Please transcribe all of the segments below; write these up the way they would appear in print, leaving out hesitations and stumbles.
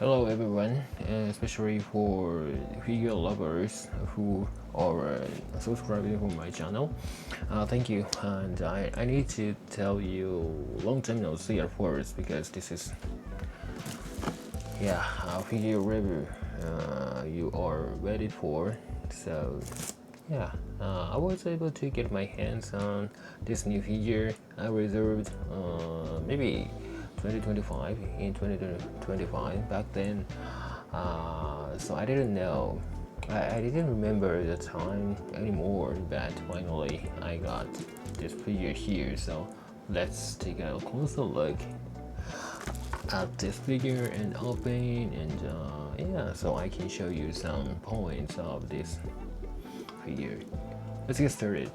Hello everyone, especially for figure lovers who are subscribing for my channel. Thank you, and I need to tell you long time no see at first because this is a figure review you are ready for. So I was able to get my hands on this new figure I reserved maybe 2025 in 2025 back then. So I didn't know, I didn't remember the time anymore, but finally I got this figure here. So let's take a closer look at this figure and open, and so I can show you some points of this figure. Let's get started.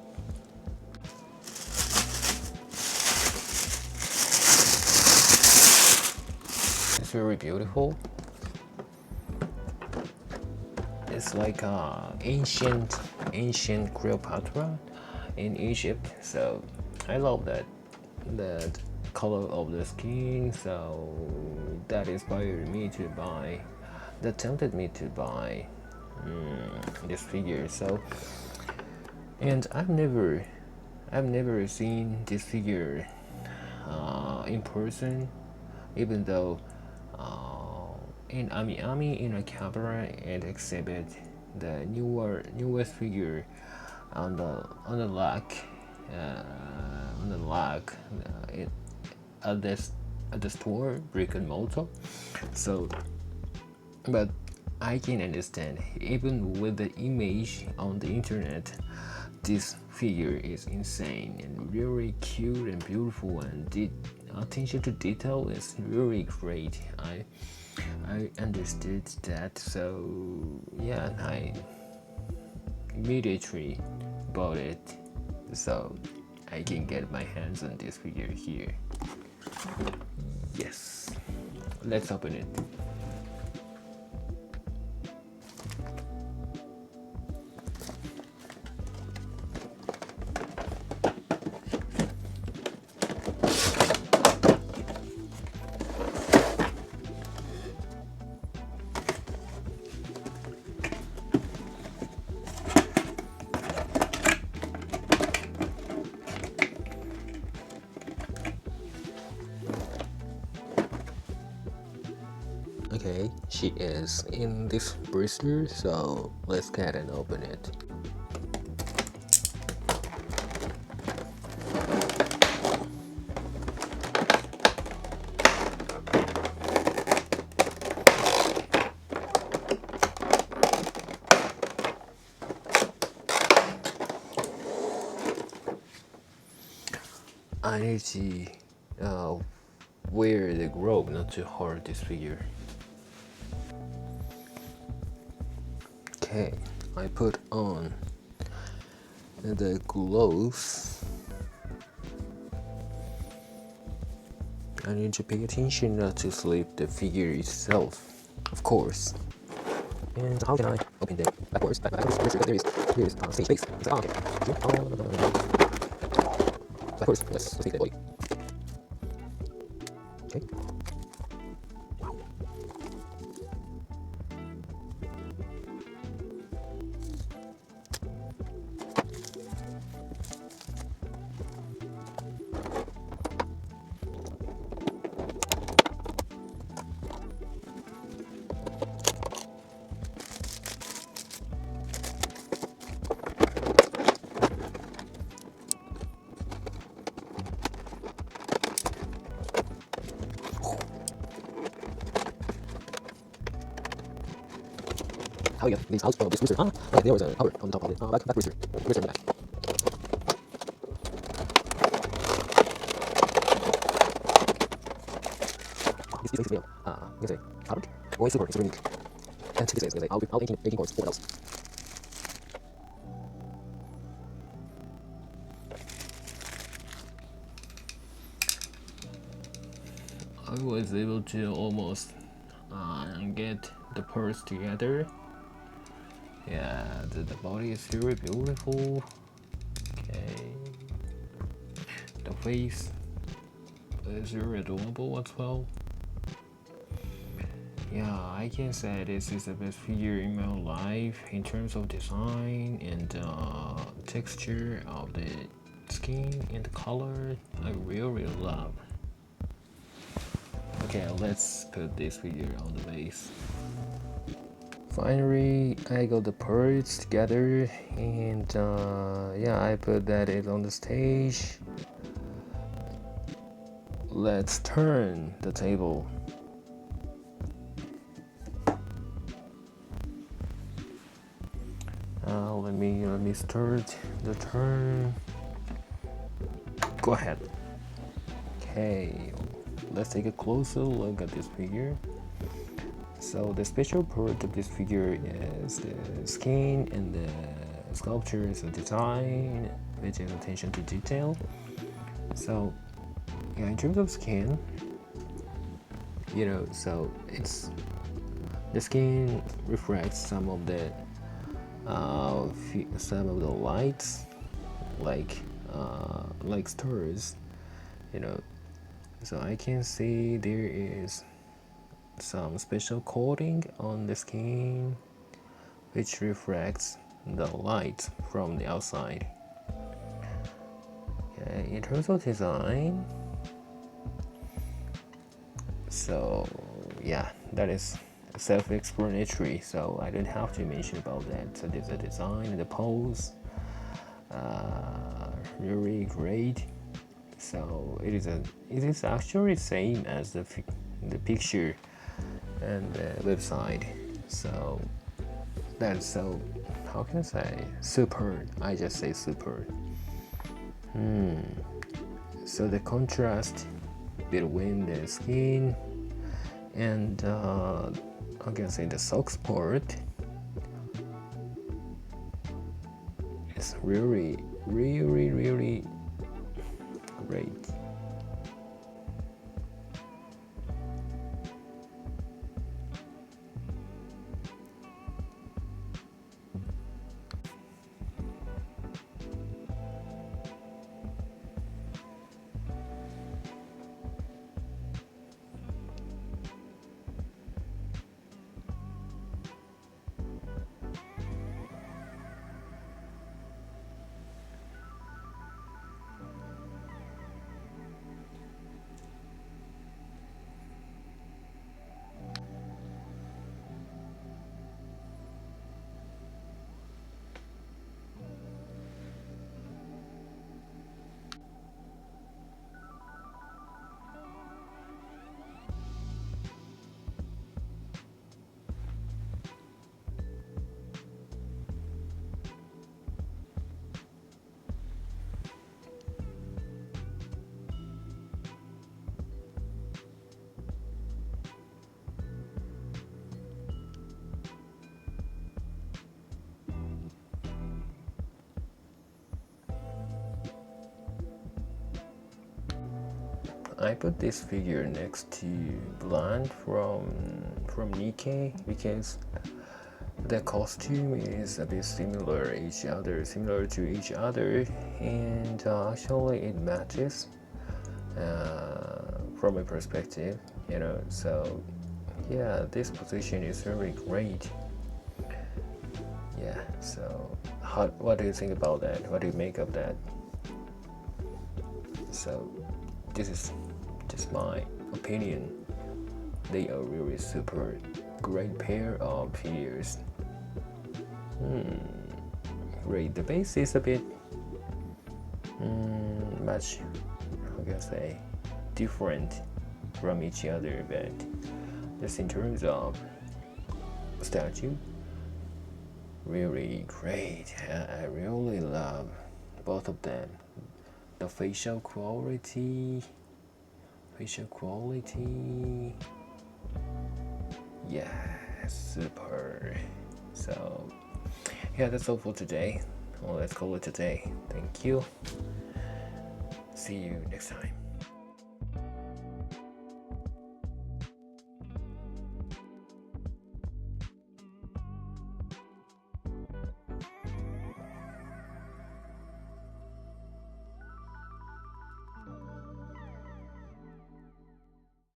It's very beautiful. It's like ancient Cleopatra in Egypt. So I love that color of the skin. So that inspired me to buy. That tempted me to buy this figure. So, and I've never seen this figure in person, even though in AmiAmi in a camera and exhibit the newest figure on the lock at the store brick and mortar. So but I can understand, even with the image on the internet, this figure is insane and very cute and beautiful, and the attention to detail is really great. I understood that. So yeah, I immediately bought it so I can get my hands on this figure here. Yes, let's open it. Okay, she is in this blister, so let's get and open it. I need to wear the glove not to hurt this figure. Okay, I put on the gloves. I need to pay attention not to slip the figure itself, of course. And how can I open it backwards? There is space. So, okay. Backwards. Let's take the body. Okay. How you get these out of this booster? Okay, there was a cover on the top of it. Back booster. Booster in the back. This is real. You can say, fabric. Voice super, it's unique. And this is, I'll be 18 course, 4 else. I was able to almost get the parts together. Yeah, the body is very beautiful. Okay, the face is very adorable as well. yeah, I can say this is the best figure in my life in terms of design and texture of the skin and the color. I really love. Okay, let's put this figure on the base. Finally, I got the parts together, and yeah, I put that it on the stage. Let's turn the table. Let me start the turn. Go ahead. Okay, let's take a closer look at this figure. So the special part of this figure is the skin and the sculptures and design, which is attention to detail. So yeah, in terms of skin, you know, so it's the skin reflects some of the lights, like stars, you know. So I can see there is some special coating on the skin which reflects the light from the outside. Okay, in terms of design, so yeah, that is self-explanatory, so I don't have to mention about that. So there's a design and the pose, really great. So it is actually same as the picture and the website. So that's so, how can I say, super. I just say super. So the contrast between the skin and I can say the socks part is really great. I put this figure next to Blonde from Nikkei because the costume is a bit similar to each other, and actually it matches from a perspective, you know. So yeah, this position is very great. Yeah. So what do you think about that? What do you make of that? So this is just my opinion. They are really super great pair of figures. Great. The base is a bit much, how can I say, different from each other, but just in terms of statue, really great. I really love both of them. The facial quality, yeah, super. So yeah, that's all for today. Well, let's call it today. Thank you. See you next time.